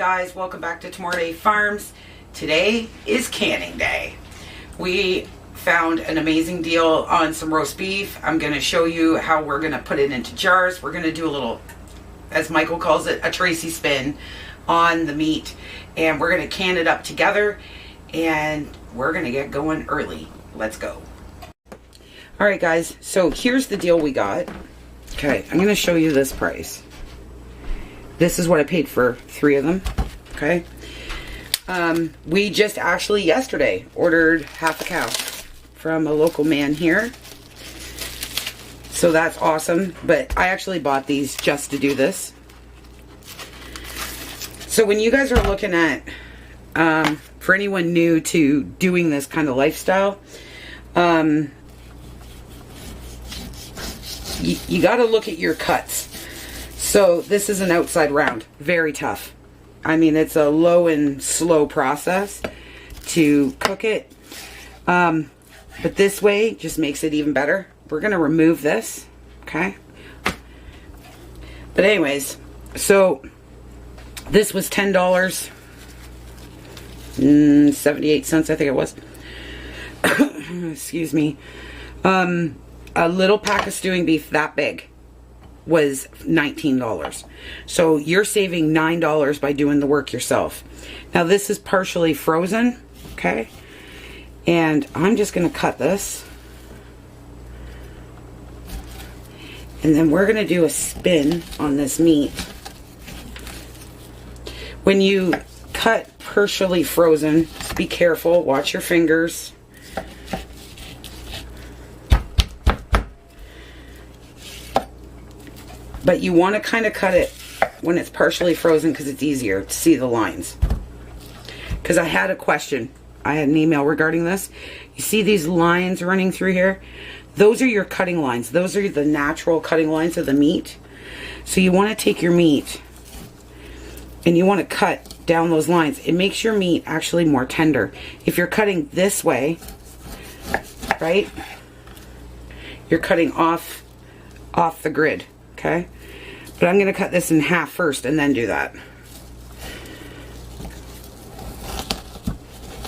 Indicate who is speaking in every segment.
Speaker 1: guys, welcome back to Tomorrow Day Farms. Today is canning day. We found an amazing deal on some roast beef. I'm going to show you how we're going to put it into jars. We're going to do a little, as Michael calls it, a Tracy spin on the meat, and we're going to can it up together, and we're going to get going early. Let's go. Alright guys, so here's the deal we got. Okay, I'm going to show you this price. This is what I paid for 3 of them. Okay. We just actually yesterday ordered half a cow from a local man here. So that's awesome. But I actually bought these just to do this. So when you guys are looking at, for anyone new to doing this kind of lifestyle, you got to look at your cuts. So this is an outside round, very tough. I mean, it's a low and slow process to cook it. But this way just makes it even better. We're going to remove this, okay? But anyways, so this was $10, 78 cents, I think it was. Excuse me. A little pack of stewing beef that big was $19. So you're saving $9 by doing the work yourself. Now this is partially frozen, okay? And I'm just going to cut this. And then we're going to do a spin on this meat. When you cut partially frozen, be careful, watch your fingers. But you want to kind of cut it when it's partially frozen because it's easier to see the lines. Because I had a question. I had an email regarding this. You see these lines running through here? Those are your cutting lines. Those are the natural cutting lines of the meat. So you want to take your meat and you want to cut down those lines. It makes your meat actually more tender. If you're cutting this way, right? You're cutting off the grid. Okay, but I'm going to cut this in half first and then do that.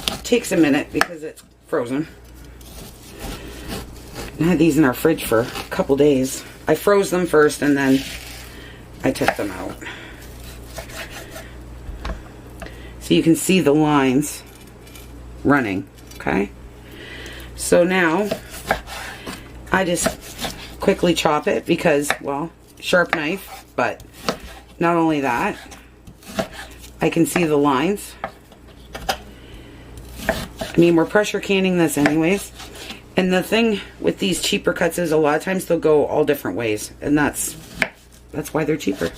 Speaker 1: It takes a minute because it's frozen. I had these in our fridge for a couple days. I froze them first and then I took them out. So you can see the lines running, okay? So now I just quickly chop it because, well, sharp knife, but not only that, I can see the lines. I mean, we're pressure canning this anyways. And the thing with these cheaper cuts is a lot of times they'll go all different ways, and that's why they're cheaper.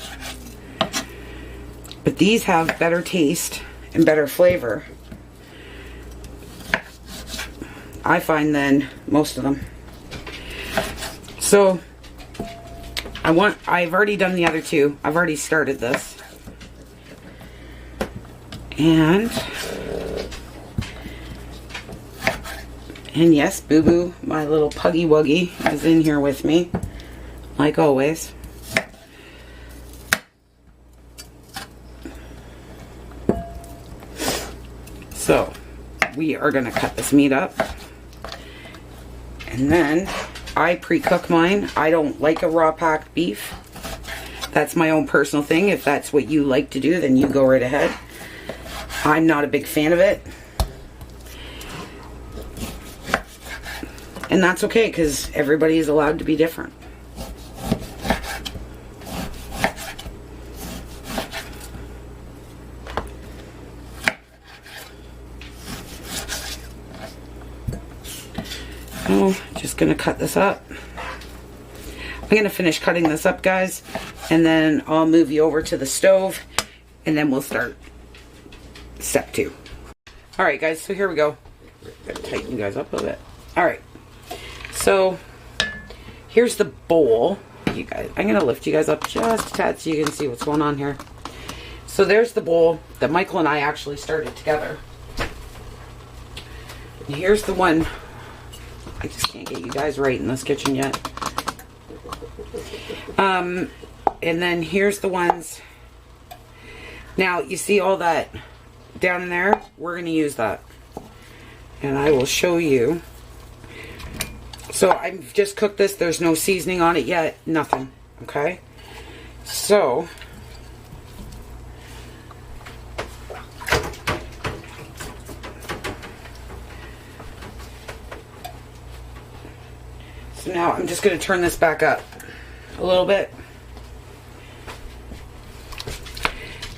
Speaker 1: But these have better taste and better flavor, I find, than most of them. So I've already done the other two. I've already started this. And yes, Boo Boo, my little puggy wuggy, is in here with me, like always. So we are going to cut this meat up. And then I pre-cook mine. I don't like a raw packed beef. That's my own personal thing. If that's what you like to do, then you go right ahead. I'm not a big fan of it. And that's okay, because everybody is allowed to be different. Oh, just going to cut this up. I'm going to finish cutting this up, guys, and then I'll move you over to the stove, and then we'll start step 2. Alright, guys, so here we go. Gotta tighten you guys up a bit. Alright, so here's the bowl. You guys, I'm going to lift you guys up just a tad so you can see what's going on here. So there's the bowl that Michael and I actually started together. And here's the one. I just can't get you guys right in this kitchen yet. And then here's the ones Now, you see all that down in there? We're going to use that. And I will show you. So, I've just cooked this. There's no seasoning on it yet. Nothing. Okay? So, now I'm just going to turn this back up a little bit.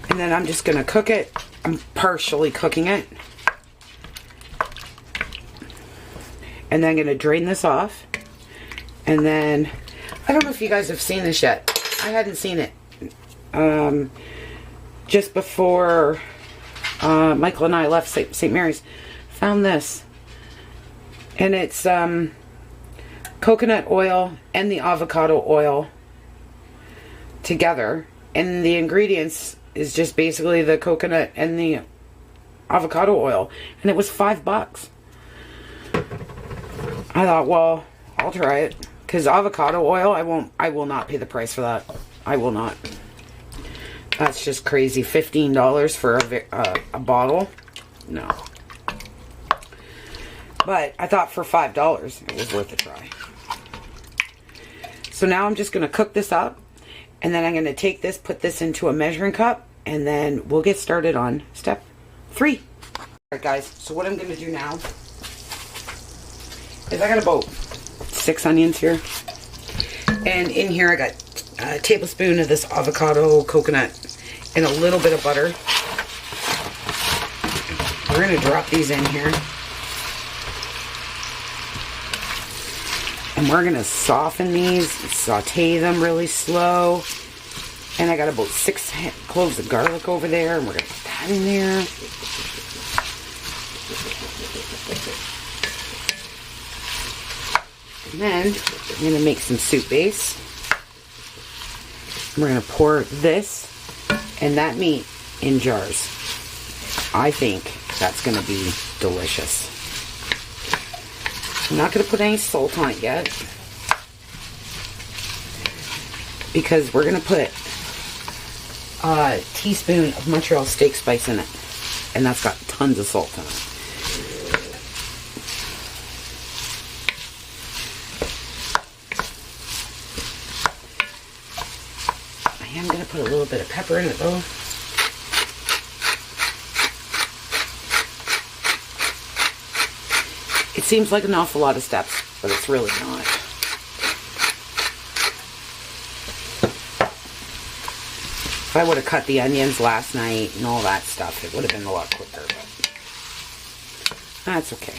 Speaker 1: And then I'm just going to cook it. I'm partially cooking it. And then I'm going to drain this off. And then, I don't know if you guys have seen this yet. I hadn't seen it. Just before Michael and I left St. Mary's, found this. And it's coconut oil and the avocado oil together. And the ingredients is just basically the coconut and the avocado oil. And it was $5. I thought, well, I'll try it. Because avocado oil, I will not pay the price for that. I will not. That's just crazy. $15 for a bottle? No. But I thought for $5 it was worth a try. So now I'm just going to cook this up. And then I'm going to take this, put this into a measuring cup. And then we'll get started on step 3. Alright guys, so what I'm going to do now is I got about 6 onions here. And in here I got a tablespoon of this avocado coconut and a little bit of butter. We're going to drop these in here. And we're going to soften these, saute them really slow. And I got about 6 cloves of garlic over there, and we're going to put that in there. And then I'm going to make some soup base. We're going to pour this and that meat in jars. I think that's going to be delicious. I'm not going to put any salt on it yet, because we're going to put a teaspoon of Montreal steak spice in it, and that's got tons of salt in it. I am going to put a little bit of pepper in it though. It seems like an awful lot of steps, but it's really not. If I would have cut the onions last night and all that stuff, it would have been a lot quicker, but that's okay.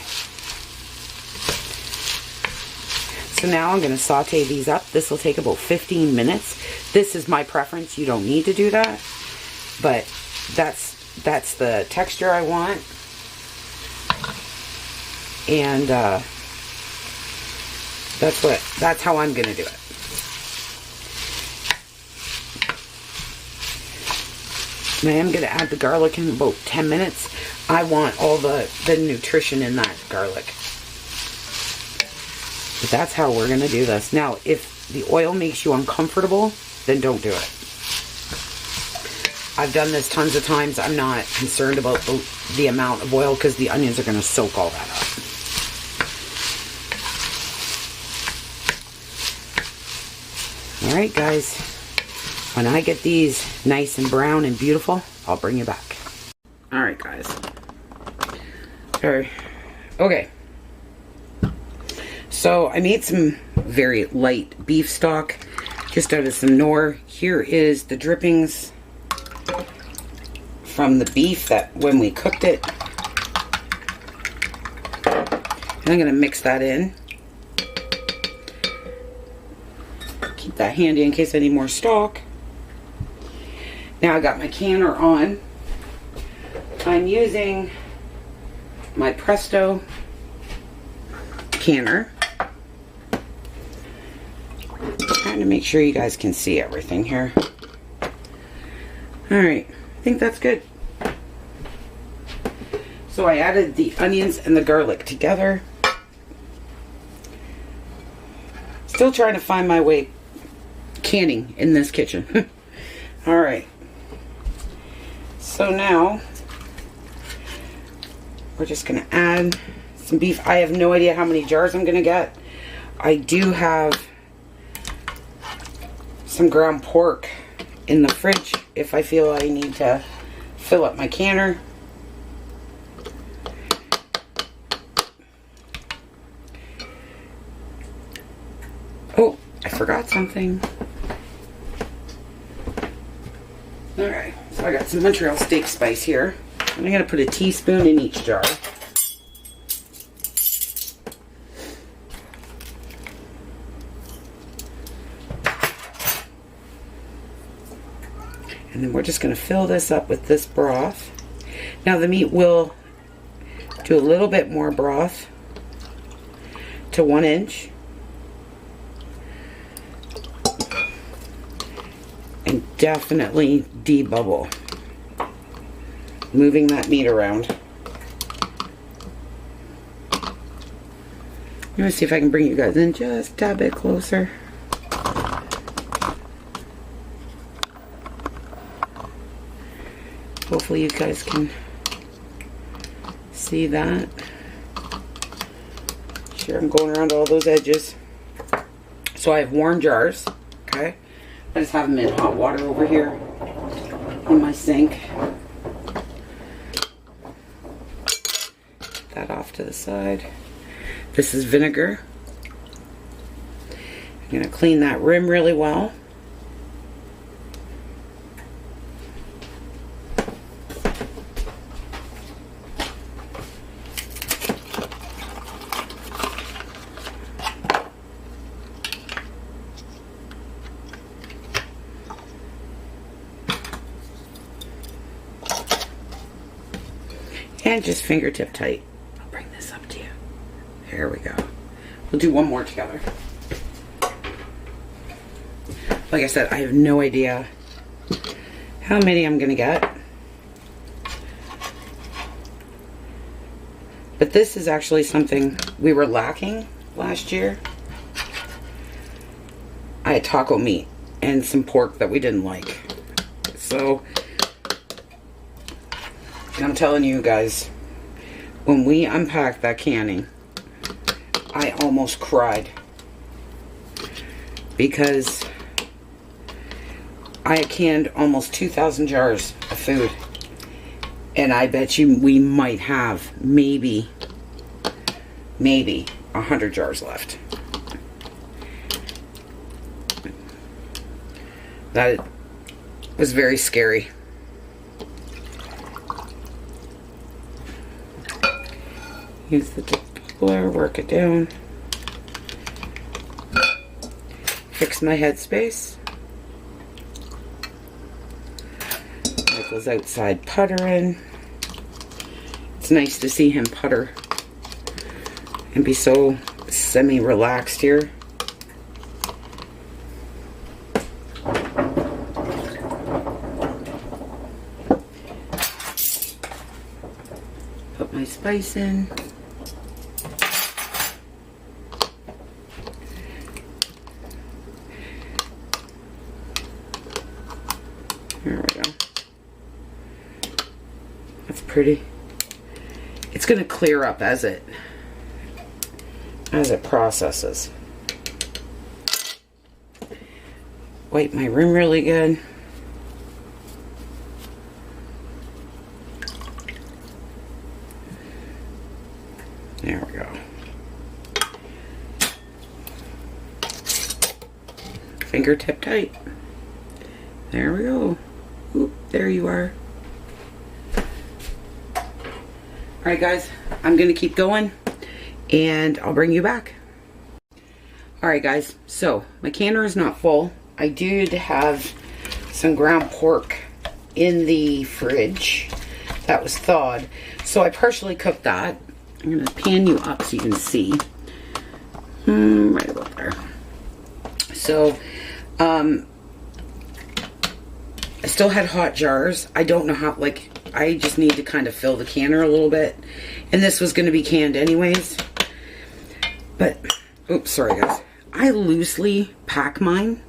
Speaker 1: So now I'm going to saute these up. This will take about 15 minutes. This is my preference. You don't need to do that, but that's the texture I want. And that's how I'm going to do it. And I am going to add the garlic in about 10 minutes. I want all the nutrition in that garlic. But that's how we're going to do this. Now, if the oil makes you uncomfortable, then don't do it. I've done this tons of times. I'm not concerned about the amount of oil, because the onions are going to soak all that up. Alright guys, when I get these nice and brown and beautiful, I'll bring you back. Alright guys. Okay. So I made some very light beef stock, just out of some Knorr. Here is the drippings from the beef that when we cooked it. And I'm going to mix that in. Keep that handy in case I need more stock. Now I got my canner on. I'm using my Presto canner. Trying to make sure you guys can see everything here. Alright, I think that's good. So I added the onions and the garlic together. Still trying to find my way canning in this kitchen. Alright. So now we're just gonna add some beef. I have no idea how many jars I'm gonna get. I do have some ground pork in the fridge if I feel I need to fill up my canner. Oh, I forgot something. Alright, so I got some Montreal steak spice here. And I'm going to put a teaspoon in each jar. And then we're just going to fill this up with this broth. Now the meat will do a little bit more broth to 1 inch. And definitely debubble. Moving that meat around. I'm going to see if I can bring you guys in just a tad bit closer. Hopefully you guys can see that. Sure, I'm going around all those edges. So I have warm jars, okay? I just have them in hot water over here in my sink. Put that off to the side. This is vinegar. I'm going to clean that rim really well. And just fingertip tight. I'll bring this up to you. There we go. We'll do one more together. Like I said, I have no idea how many I'm gonna get. But this is actually something we were lacking last year. I had taco meat and some pork that we didn't like. So, and I'm telling you guys, when we unpacked that canning, I almost cried. Because I had canned almost 2,000 jars of food. And I bet you we might have maybe 100 jars left. That was very scary. Use the tumbler, work it down. Fix my headspace. Michael's outside puttering. It's nice to see him putter and be so semi-relaxed here. Put my spice in. There we go. That's pretty. It's going to clear up as it processes. Wipe my rim really good. There we go. Fingertip tight. There we go. Oop, there you are. Alright guys, I'm going to keep going and I'll bring you back. Alright guys, so my canner is not full. I did have some ground pork in the fridge that was thawed. So I partially cooked that. I'm going to pan you up so you can see. Right about there. So, I still had hot jars. I don't know how, like, I just need to kind of fill the canner a little bit. And this was going to be canned anyways. But, oops, sorry guys. I loosely pack mine.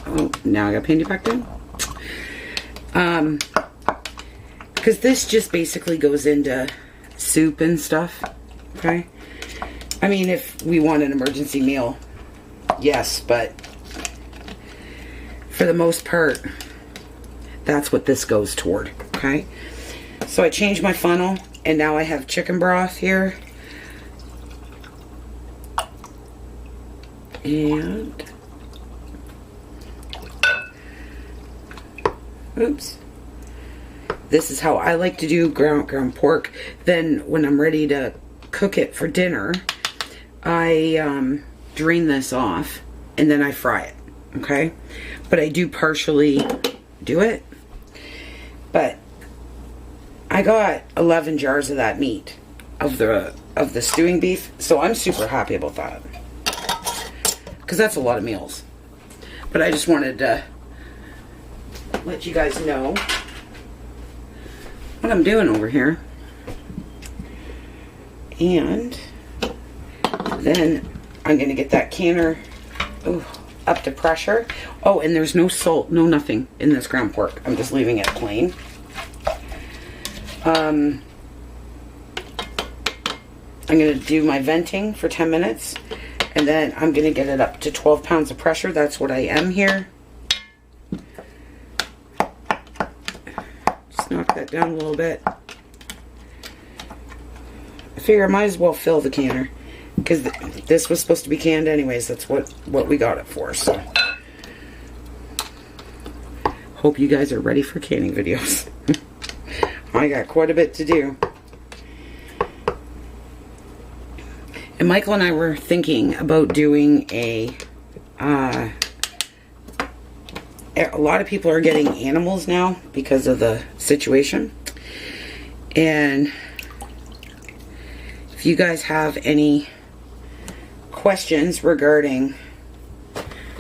Speaker 1: Oh, now I got to pan you back down. because this just basically goes into soup and stuff, okay? I mean, if we want an emergency meal, yes, but for the most part, that's what this goes toward, okay? So I changed my funnel, and now I have chicken broth here. And, oops. This is how I like to do ground pork. Then when I'm ready to cook it for dinner, I drain this off and then I fry it, okay? But I do partially do it. But I got 11 jars of that meat, of the stewing beef, so I'm super happy about that. Because that's a lot of meals. But I just wanted to let you guys know what I'm doing over here. And then I'm going to get that canner up to pressure. Oh, and there's no salt, no nothing in this ground pork. I'm just leaving it plain. I'm going to do my venting for 10 minutes. And then I'm going to get it up to 12 pounds of pressure. That's what I am here. Knock that down a little bit. I figure I might as well fill the canner, because this was supposed to be canned anyways. That's what we got it for. So hope you guys are ready for canning videos. I got quite a bit to do. And Michael and I were thinking about doing a lot of people are getting animals now because of the situation. And if you guys have any questions regarding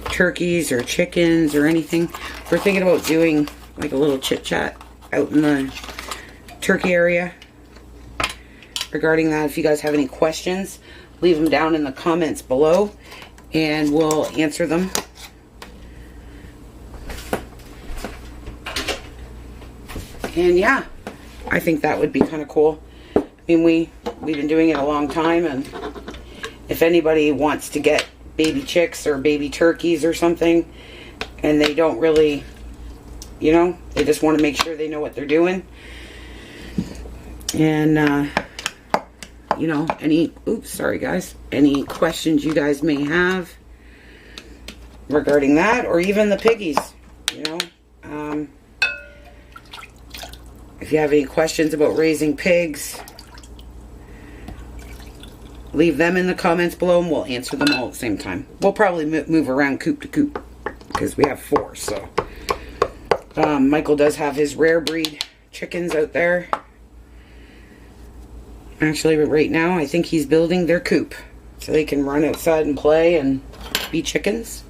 Speaker 1: turkeys or chickens or anything, we're thinking about doing like a little chit chat out in the turkey area regarding that. If you guys have any questions, leave them down in the comments below and we'll answer them. And yeah, I think that would be kind of cool. I mean, we've been doing it a long time, and if anybody wants to get baby chicks or baby turkeys or something, and they don't really, you know, they just want to make sure they know what they're doing. And, you know, any questions you guys may have regarding that, or even the piggies, you know. If you have any questions about raising pigs, leave them in the comments below and we'll answer them all at the same time. We'll probably move around coop to coop because we have 4. So Michael does have his rare breed chickens out there. Actually, right now I think he's building their coop so they can run outside and play and be chickens.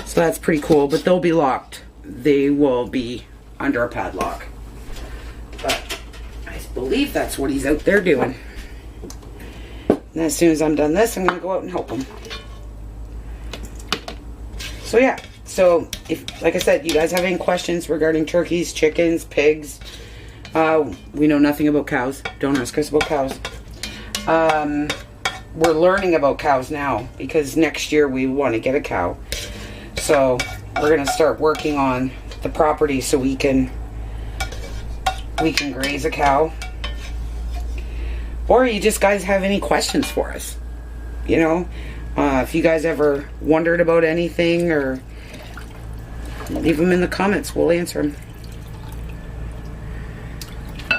Speaker 1: So that's pretty cool, but they'll be locked. They will be under a padlock. But I believe that's what he's out there doing. And as soon as I'm done this, I'm going to go out and help him. So yeah, so if, like I said, you guys have any questions regarding turkeys, chickens, pigs, we know nothing about cows. Don't ask us about cows. We're learning about cows now because next year we want to get a cow. So we're going to start working on the property so we can graze a cow. Or you just guys have any questions for us, you know, if you guys ever wondered about anything, or leave them in the comments, we'll answer them.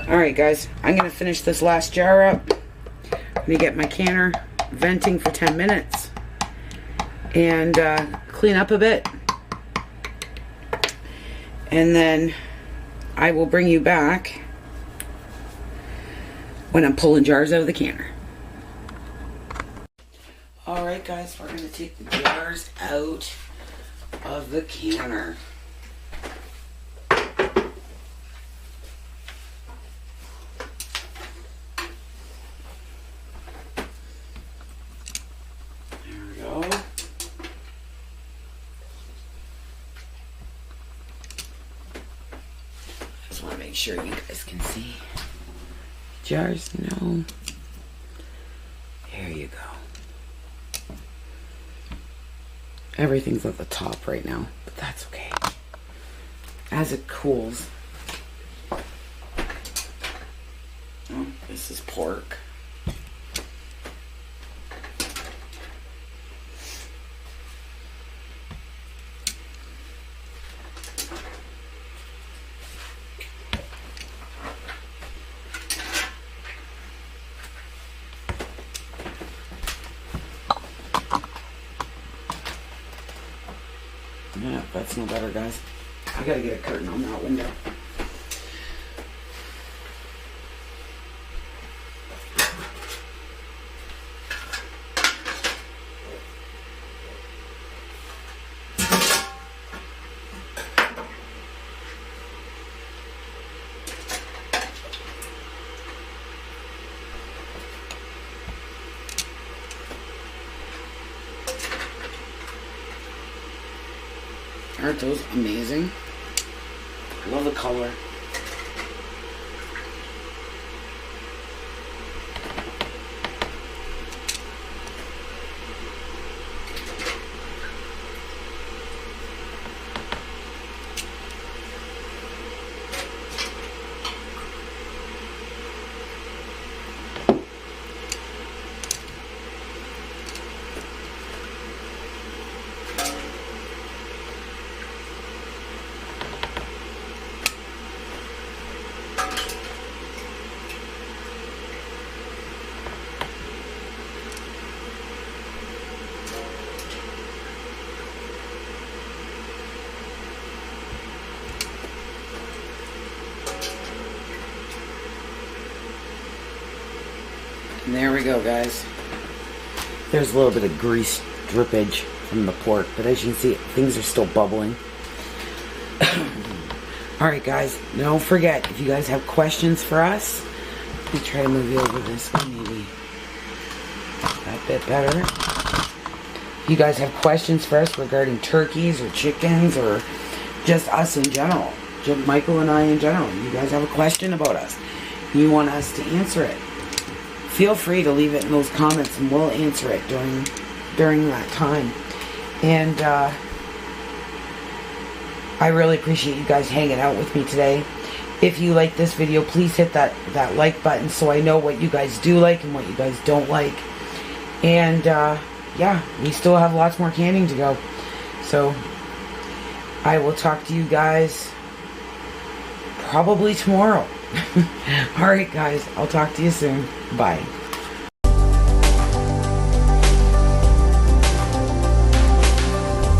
Speaker 1: Alright guys, I'm going to finish this last jar up. I'm going to get my canner venting for 10 minutes and clean up a bit, and then I will bring you back when I'm pulling jars out of the canner. Alright guys, we're going to take the jars out of the canner. There we go. Just want to make make sure you guys can see. Jars, no. There you go. Everything's at the top right now, but that's okay. As it cools. Oh, this is pork. Yeah, that's no better, guys. I gotta get a curtain on that window. Aren't those amazing? I love the color. And there we go, guys. There's a little bit of grease drippage from the pork, but as you can see, things are still bubbling. Alright, guys, don't forget, if you guys have questions for us, let me try to move you over this way, maybe that bit better. If you guys have questions for us regarding turkeys or chickens or just us in general, just Michael and I in general, you guys have a question about us, you want us to answer it, feel free to leave it in those comments and we'll answer it during that time. And I really appreciate you guys hanging out with me today. If you like this video, please hit that like button so I know what you guys do like and what you guys don't like. And yeah, we still have lots more canning to go. So I will talk to you guys probably tomorrow. Alright guys, I'll talk to you soon. Bye.